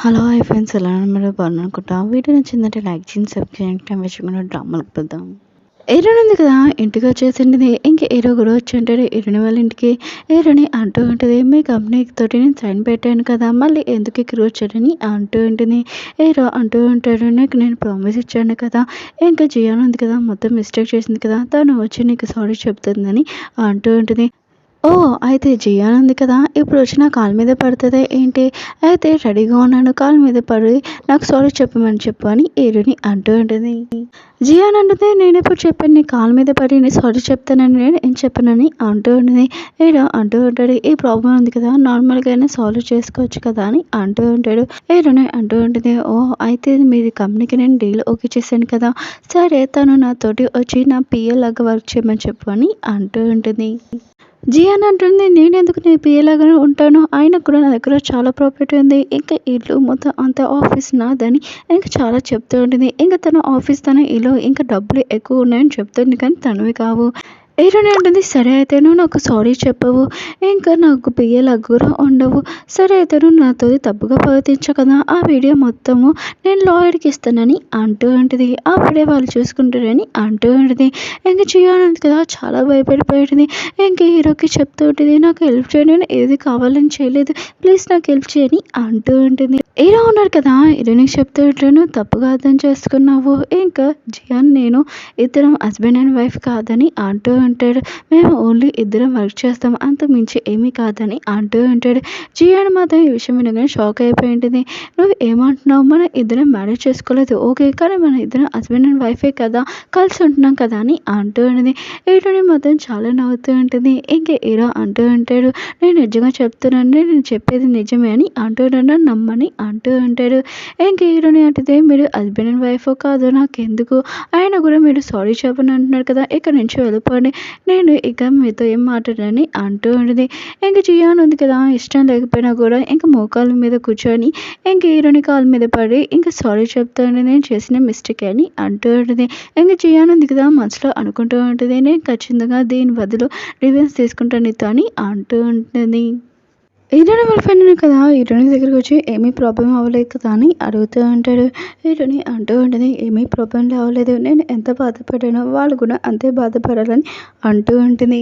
Hello hi friends, ఎలా ఉన్నారు? బాగున్నానుకుంటా. Video నచ్చిందంటే లైక్ చేయండి, సబ్స్క్రైబ్ చేయండి. విషయంలో డ్రామాలకు పోదాం. హీరోయిన్ ఉంది కదా, ఇంటికి వచ్చేసింది. ఇంక హీరో కూడా వచ్చి ఉంటాడు హీరోయిన్ వాళ్ళ ఇంటికి. హీరోని అంటూ ఉంటుంది, మీ కంపెనీ తోటి నేను సైన్ పెట్టాను కదా, మళ్ళీ ఎందుకు ఇక్కడ వచ్చాడని అంటూ ఉంటుంది. హీరో అంటూ ఉంటాడు, నీకు నేను ప్రామిస్ ఇచ్చాను కదా, ఇంకా జియాన్ ఉంది కదా, మొత్తం మిస్టేక్ చేసింది కదా, తను వచ్చి నీకు సారీ చెప్తుందని అంటూ ఉంటుంది. ఓహ్! అయితే జియాన్ ఉంది కదా, ఇప్పుడు వచ్చి నా కాళ్ళ మీద పడుతదా ఏంటి? అయితే రెడీగా ఉన్నాను, కాళ్ళ మీద పడి నాకు సారీ చెప్పమని చెప్పు అని హీరోని అంటూ ఉంటుంది. జియాన్ అంటుంది, నేనెప్పుడు చెప్పాను నీ కాళ్ళ మీద పడి నేను సారీ చెప్తానని, నేను ఏం చెప్పనని అంటూ ఉంటుంది. హీరో అంటూ ఉంటాడు, ఈ ప్రాబ్లం ఉంది కదా, నార్మల్‌గానే సాల్వ్ చేసుకోవచ్చు కదా అని అంటూ ఉంటాడు. హీరోని అంటూ ఉంటుంది, ఓహ్! అయితే మీది కంపెనీకి నేను డీల్ ఓకే చేశాను కదా, సరే తను నాతోటి వచ్చి నా పిఏ లాగా వర్క్ చేయమని చెప్పు అని అంటూ ఉంటుంది. జియాన్ అంటుంది, నేనెందుకు నీ పిఏలాగానే ఉంటాను, ఆయనకు కూడా నా దగ్గర చాలా ప్రాపర్టీ ఉంది, ఇంకా ఇల్లు మొత్తం అంతా ఆఫీస్ నాదని ఇంకా చాలా చెప్తూ ఉంటుంది. ఇంకా తన ఆఫీస్ తన ఇల్లు ఇంకా డబ్బులు ఎక్కువ ఉన్నాయని చెప్తుంది, కానీ తనవి కావు. హీరోయిన్ అంటుంది, సరే అయితే నువ్వు నాకు సారీ చెప్పవు, ఇంకా నాకు పియ్యేలాగా కూడా ఉండవు, సరే అయితే నువ్వు నాతో తప్పుగా ప్రవర్తించవు కదా, ఆ వీడియో మొత్తము నేను లాయర్కి ఇస్తానని అంటూ ఉంటుంది. అప్పుడే వాళ్ళు చూసుకుంటారని అంటూ ఉంటుంది. ఇంక జియాన్ కదా చాలా భయపడిపోయింది. ఇంక హీరోకి చెప్తూ ఉంటుంది, నాకు హెల్ప్ చేయండి, నేను ఏది కావాలని చేయలేదు, ప్లీజ్ నాకు హెల్ప్ చేయని అంటూ ఉంటుంది. హీరో ఉన్నారు కదా, హీరోయిన్కి చెప్తూ ఉంటాను, తప్పుగా అర్థం చేసుకున్నావు, ఇంకా జియాన్ నేను ఇద్దరం హస్బెండ్ అండ్ వైఫ్ కాదని అంటూ ఉంటాడు. మేము ఓన్లీ ఇద్దరం వర్క్ చేస్తాం, అంత మించి ఏమీ కాదని అంటూ ఉంటాడు. జియాన్ మాత్రం ఈ విషయం వినగానే షాక్ అయిపోయి ఉంటుంది. నువ్వు ఏమంటున్నావు, మనం ఇద్దరం మ్యారేజ్ చేసుకోలేదు ఓకే, కానీ మన ఇద్దరం హస్బెండ్ అండ్ వైఫే కదా, కలిసి ఉంటున్నాం కదా అని అంటూ ఉంటుంది. హీరోని మాత్రం చాలా నవ్వుతూ ఉంటుంది. ఇంకా హీరో అంటూ ఉంటాడు, నేను నిజంగా చెప్తున్నాను, నేను చెప్పేది నిజమే అని అంటున్నాను, నమ్మని అంటూ ఉంటాడు. ఇంక హీరోని అంటుంది, మీరు హస్బెండ్ అండ్ వైఫ్ కాదు నాకెందుకు, ఆయన కూడా మీరు సారీ చెప్పని అంటున్నారు కదా, ఇక్కడ నుంచి వెళ్ళిపోండి, నేను ఇక మీతో ఏం మాట్లాడని అంటూ ఉంటుంది. ఇంక జియాన్ ఉంది కదా, ఇష్టం లేకపోయినా కూడా ఇంక మోకాళ్ళ మీద కూర్చొని ఇంక హీరోని కాళ్ళ మీద పడి ఇంకా సారీ చెప్తాను, నేను చేసిన మిస్టేక్ అని అంటూ ఉంటుంది. ఇంక జియాన్ ఉంది కదా, మనసులో అనుకుంటూ ఉంటుంది, నేను ఖచ్చితంగా దీని బదులు రివెంజ్ తీసుకుంటాను నీతో అని అంటూ ఉంటుంది. హీరోని వాళ్ళ ఫ్రెండ్ కదా, హీరోని దగ్గరికి వచ్చి ఏమీ ప్రాబ్లం అవ్వలేదు కదా అని అడుగుతూ ఉంటాడు. హీరోని అంటూ ఉంటుంది, ఏమీ ప్రాబ్లం అవ్వలేదు, నేను ఎంత బాధపడ్డానో వాళ్ళు కూడా అంతే బాధపడాలని అంటూ ఉంటుంది.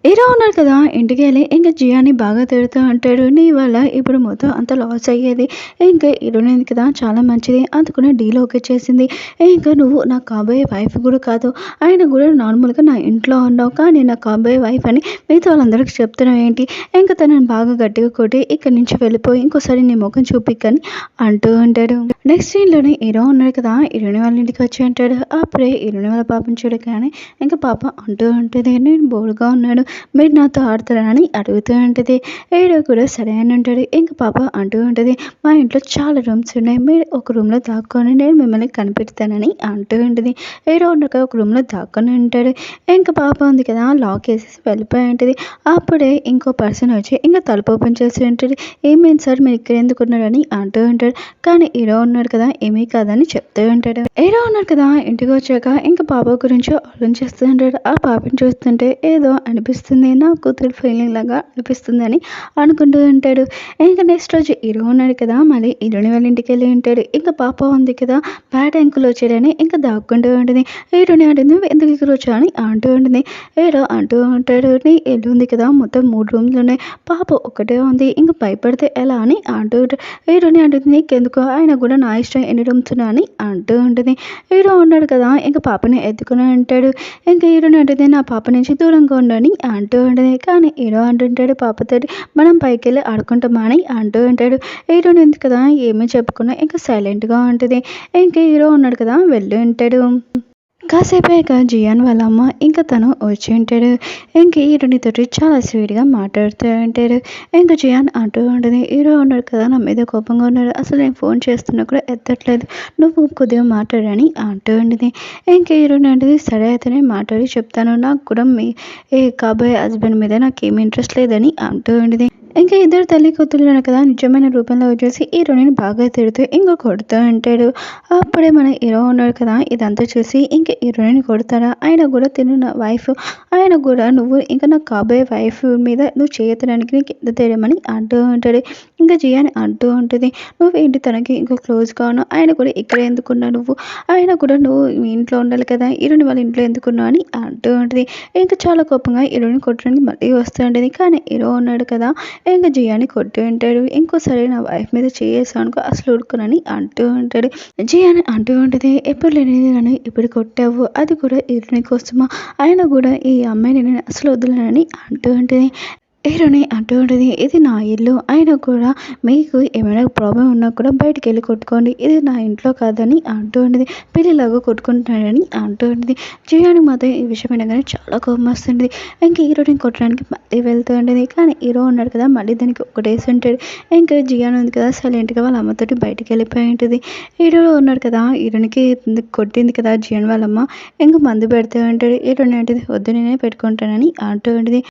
హీరో ఉన్నారు కదా, ఇంటికి వెళ్ళి ఇంకా జియాని బాగా తిడుతూ అంటాడు, నీ వల్ల ఇప్పుడు మొత్తం అంత లాస్ అయ్యేది, ఇంకా హీరోని ఉంది కదా చాలా మంచిది, అందుకునే డీల్ ఓకే చేసింది, ఇంకా నువ్వు నా కాబోయే వైఫ్ కూడా కాదు, ఆయన కూడా నార్మల్గా నా ఇంట్లో ఉన్నావు, కానీ నా కాబోయే వైఫ్ అని మిగతా వాళ్ళందరికీ చెప్తున్నావు ఏంటి, ఇంకా తనని బాగా గట్టిగా కొట్టి ఇక్కడి నుంచి వెళ్ళిపోయి ఇంకోసారి నీ ముఖం చూపిక్కని అంటూ ఉంటాడు. నెక్స్ట్ సీన్లోనే హీరో ఉన్నాడు కదా, హీరోని వాళ్ళ ఇంటికి వచ్చి అంటాడు. అప్పుడే హీరోని వాళ్ళ పాపని చూడగానే ఇంకా పాప అంటూ ఉంటుంది, నేను బోర్డుగా ఉన్నాడు, మీరు నాతో ఆడతారా అని అడుగుతూ ఉంటుంది. హీరో కూడా సరే అని ఉంటాడు. ఇంకా పాప అంటూ ఉంటుంది, మా ఇంట్లో చాలా రూమ్స్ ఉన్నాయి, మీరు ఒక రూమ్లో దాక్కొని నేను మిమ్మల్ని కనిపెడతానని అంటూ ఉంటుంది. హీరో ఉండక ఒక రూమ్లో దాక్కొని ఉంటాడు. ఇంకా పాప ఉంది కదా, లాక్ వేసేసి వెళ్ళిపోయి ఉంటుంది. అప్పుడే ఇంకో పర్సన్ వచ్చి ఇంకా తలుపు ఓపెన్ చేసి ఉంటాడు. ఏమైంది సార్, మీరు ఇక్కడ ఎందుకు ఉన్నారని అంటూ ఉంటాడు. కానీ హీరో ఉన్నాడు కదా, ఏమీ కాదని చెప్తూ ఉంటాడు. హీరో ఉన్నాడు కదా, ఇంటికి వచ్చాక ఇంకా పాప గురించి ఆలోచిస్తూ ఉంటాడు. ఆ పాపని చూస్తుంటే ఏదో అనిపిస్తుంది, నా కూతురు ఫీలింగ్ లాగా అనిపిస్తుంది అని అనుకుంటూ ఉంటాడు. ఇంకా నెక్స్ట్ రోజు హీరో ఉన్నాడు కదా, మళ్ళీ హీరోని వాళ్ళ ఇంటికి వెళ్ళి ఉంటాడు. ఇంకా పాప ఉంది కదా, బ్యాడ్ అంకుల్ వచ్చాడని ఇంకా దాక్కుంటూ ఉంటుంది. హీరోని అంటుంది, నువ్వు ఎందుకు ఇక్కడ వచ్చా అని అంటూ ఉంటుంది. హీరో అంటూ ఉంటాడు, నీ ఇల్లు ఉంది కదా, మొత్తం 3 రూమ్లు ఉన్నాయి, పాప ఒకటే ఉంది, ఇంకా భయపడితే ఎలా అని అంటూ ఉంటాడు. హీరోని అంటుంది, నీకెందుకు, ఆయన కూడా నా ఇష్టం, ఎన్ని రూమ్స్ ఉన్నా అని అంటూ ఉంటుంది. హీరో ఉన్నాడు కదా, ఇంకా పాపని ఎత్తుకుని అంటాడు. ఇంకా హీరోని అంటుంది, నా పాప నుంచి దూరంగా ఉండని అంటూ ఉంటుంది. కానీ హీరో అంటుంటాడు పాపతో, మనం పైకి వెళ్ళి ఆడుకుంటామా అని అంటూ ఉంటాడు. హీరోని ఉంది కదా, ఏమీ చెప్పకుండా ఇంకా సైలెంట్గా ఉంటుంది. ఇంకా హీరో ఉన్నాడు కదా, వెళ్ళి ఉంటాడు. కాసేపు అయ్యాక జియాన్ వాళ్ళ అమ్మ ఇంకా తను వచ్చి ఉంటాడు. ఇంక హీరోనితోటి చాలా స్వీట్గా మాట్లాడుతూ ఉంటాడు. ఇంకా జియాన్ అంటూ ఉంటుంది, హీరో ఉన్నాడు కదా, నా మీద కోపంగా ఉన్నాడు, అసలు నేను ఫోన్ చేస్తున్నా కూడా ఎత్తట్లేదు, నువ్వు కొద్దిగా మాట్లాడని అంటూ ఉంటుంది. ఇంకా హీరోని అంటుంది, సరే అయితేనే మాట్లాడి చెప్తాను, నాకు కూడా మీ కాబోయే హస్బెండ్ మీద నాకేమి ఇంట్రెస్ట్ లేదని అంటూ ఉంటుంది. ఇంకా ఇద్దరు తల్లి కూతురులను కదా నిజమైన రూపంలో వచ్చేసి హీరోని బాగా తిడుతూ ఇంకా కొడుతూ ఉంటాడు. అప్పుడే మన హీరో ఉన్నాడు కదా ఇదంతా చూసి ఇంకా హీరోయిన్ కొడతాడా, ఆయన కూడా తిను నా వైఫ్, ఆయన కూడా నువ్వు ఇంకా నాకు కాబోయే వైఫ్ మీద నువ్వు చేయతడానికి నీకు ఎంత ధైర్యమని అంటూ ఉంటాడు. ఇంకా జియాని అంటూ ఉంటుంది, నువ్వేంటి తనకి ఇంకా క్లోజ్గా ఉన్నావు, ఆయన కూడా ఇక్కడ ఎందుకున్నావు నువ్వు, ఆయన కూడా నువ్వు మీ ఇంట్లో ఉండాలి కదా, హీరోని వాళ్ళ ఇంట్లో ఎందుకున్నావు అని అంటూ ఉంటుంది. ఇంకా చాలా కోపంగా హీరోని కొట్టడానికి మళ్ళీ వస్తూ ఉంటుంది. కానీ హీరో ఉన్నాడు కదా ఇంకా జియాని కొట్టి ఉంటాడు. ఇంకోసారి నా వైఫ్ మీద చేసావు అనుకో అసలు ఊరుకోనని అంటూ ఉంటాడు. జియాని అంటూ ఉంటుంది, ఎప్పుడు లేనిది నన్ను ఇప్పుడు కొట్టావు, అది కూడా హీరోని కోసమా, ఆయన కూడా ఈ అమ్మాయిని నేను అసలు వదలనని అంటూ ఉంటుంది. హీరోని అంటూ ఉంటుంది, ఇది నా ఇల్లు, అయినా కూడా మీకు ఏమైనా ప్రాబ్లం ఉన్నా కూడా బయటికి వెళ్ళి కొట్టుకోండి, ఇది నా ఇంట్లో కాదని అంటూ ఉంటుంది. పెళ్ళిలాగా కొట్టుకుంటున్నాడని అంటూ ఉంటుంది. జియాని మాత్రం ఈ విషయం వినగానే చాలా కోపం వస్తుంది. ఇంకా హీరోని కొట్టడానికి మళ్ళీ వెళ్తూ ఉంటుంది. కానీ హీరో ఉన్నాడు కదా మళ్ళీ దానికి ఒకటేసి ఉంటాడు. ఇంకా జియాని ఉంది కదా సైలెంట్గా వాళ్ళ అమ్మతోటి బయటికి వెళ్ళిపోయి ఉంటుంది. హీరో ఉన్నాడు కదా హీరోనికి కొట్టింది కదా జియాన్ వాళ్ళమ్మ, ఇంకా మందు పెడుతూ ఉంటాడు. హీరోని అంటుంది, వద్దు నేనే పెట్టుకుంటానని అంటూ ఉంటుంది.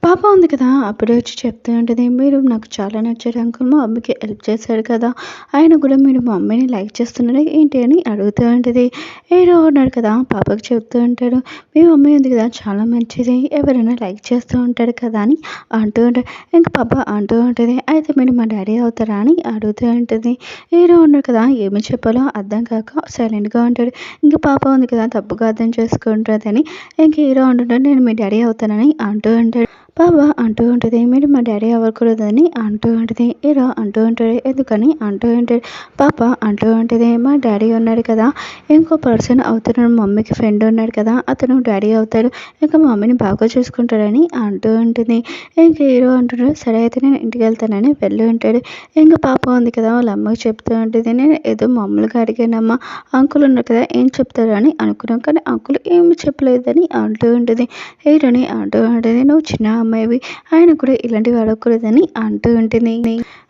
పాప ఉంది కదా అప్పుడే వచ్చి చెప్తూ ఉంటుంది, మీరు నాకు చాలా నచ్చారు అంకుల్, మా మమ్మీకి హెల్ప్ చేశారు కదా, ఆయన కూడా మీరు మా మమ్మీని లైక్ చేస్తున్నారా ఏంటి అని అడుగుతూ ఉంటుంది. హీరో ఉన్నాడు కదా పాపకు చెప్తూ ఉంటాడు, మీ మమ్మీ ఉంది కదా చాలా మంచిది, ఎవరైనా లైక్ చేస్తూ ఉంటాడు కదా అని అంటూ ఉంటాడు. ఇంకా పాప అంటూ ఉంటుంది, అయితే మీరు మా డాడీ అవుతారా అని అడుగుతూ ఉంటుంది. హీరో ఉన్నాడు కదా ఏమి చెప్పాలో అర్థం కాక సైలెంట్గా ఉంటాడు. ఇంకా పాప ఉంది కదా తప్పుగా అర్థం చేసుకుంటుందని ఇంక హీరో అంటుంటాడు, నేను మీ డాడీ అవుతానని అంటూ ఉంటాడు. పాప అంటూ ఉంటుంది, మీరు మా డాడీ అవ్వకూడదని అంటూ ఉంటుంది. హీరో అంటూ ఉంటాడు, ఎందుకని అంటూ ఉంటాడు. పాప అంటూ ఉంటుంది, మా డాడీ ఉన్నాడు కదా ఇంకో పర్సన్ అవుతున్నాడు, మమ్మీకి ఫ్రెండ్ ఉన్నాడు కదా అతను డాడీ అవుతాడు, ఇంకా మమ్మీని బాగా చూసుకుంటాడని అంటూ ఉంటుంది. ఇంక హీరో అంటున్నాడు, సరే అయితే నేను ఇంటికి వెళ్తానని వెళ్ళి ఉంటాడు. ఇంకా పాప ఉంది కదా వాళ్ళ అమ్మకి చెప్తూ ఉంటుంది, నేను ఏదో మామూలుగా అడిగానమ్మా, అంకుల్ ఉన్నారు కదా ఏం చెప్తారు అని అనుకున్నాం, కానీ అంకుల్ ఏమి చెప్పలేదని అంటూ ఉంటుంది. హీరోని అంటూ ఉంటుంది, నువ్వు చిన్న అమ్మాయివి, ఆయన కూడా ఇలాంటివి అడగకూడదని అంటూ ఉంటుంది.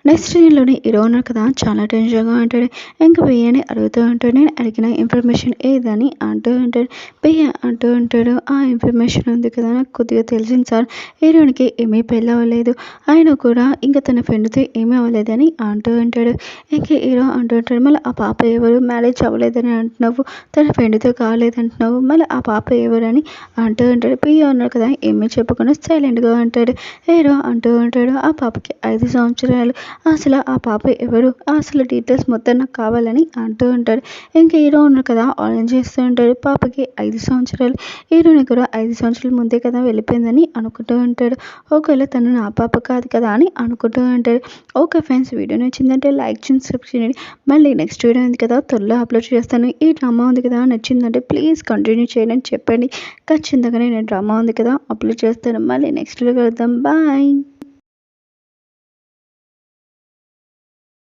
నెక్స్ట్ సీన్లోని హీరో ఉన్నారు కదా చాలా టెన్షన్గా ఉంటాడు. ఇంకా బియ్యని అడుగుతూ ఉంటాడు, నేను అడిగిన ఇన్ఫర్మేషన్ ఏదని అంటూ ఉంటాడు. బియ్య అంటూ ఉంటాడు, ఆ ఇన్ఫర్మేషన్ ఉంది కదా నాకు కొద్దిగా తెలిసింది సార్, హీరోనికి ఏమీ పెళ్ళి అవ్వలేదు, ఆయన కూడా ఇంకా తన ఫ్రెండ్తో ఏమీ అవ్వలేదని అంటూ ఉంటాడు. ఇంకా హీరో అంటూ ఉంటాడు, మళ్ళీ ఆ పాప ఎవరు, మ్యారేజ్ అవ్వలేదని అంటున్నావు, తన ఫ్రెండ్తో కాలేదంటున్నావు, మళ్ళీ ఆ పాప ఎవరని అంటూ ఉంటాడు. బియ్య ఉన్నారు కదా ఏమీ చెప్పకుండా సైలెంట్గా ఉంటాడు. హీరో అంటూ ఉంటాడు, ఆ పాపకి 5 సంవత్సరాలు, అసలు ఆ పాప ఎవరు, అసలు డీటెయిల్స్ మొత్తం నాకు కావాలని అంటూ ఉంటాడు. ఇంకా హీరో ఉన్నారు కదా ఆరెంజ్ చేస్తూ ఉంటాడు, పాపకి 5 సంవత్సరాలు, హీరోని కూడా 5 సంవత్సరాల ముందే కదా వెళ్ళిపోయిందని అనుకుంటూ ఉంటాడు. ఒకవేళ తను నా పాప కాదు కదా అని అనుకుంటూ ఉంటాడు. ఓకే ఫ్రెండ్స్, వీడియో నచ్చిందంటే లైక్ చేయండి, సబ్స్క్రైబ్ చేయండి. మళ్ళీ నెక్స్ట్ వీడియో ఉంది కదా త్వరలో అప్లోడ్ చేస్తాను. ఈ డ్రామా ఉంది కదా నచ్చిందంటే ప్లీజ్ కంటిన్యూ చేయండి అని చెప్పండి. ఖచ్చితంగా నేను డ్రామా ఉంది కదా అప్లోడ్ చేస్తాను. మళ్ళీ నెక్స్ట్ వీడియో కలుద్దాం, బాయ్.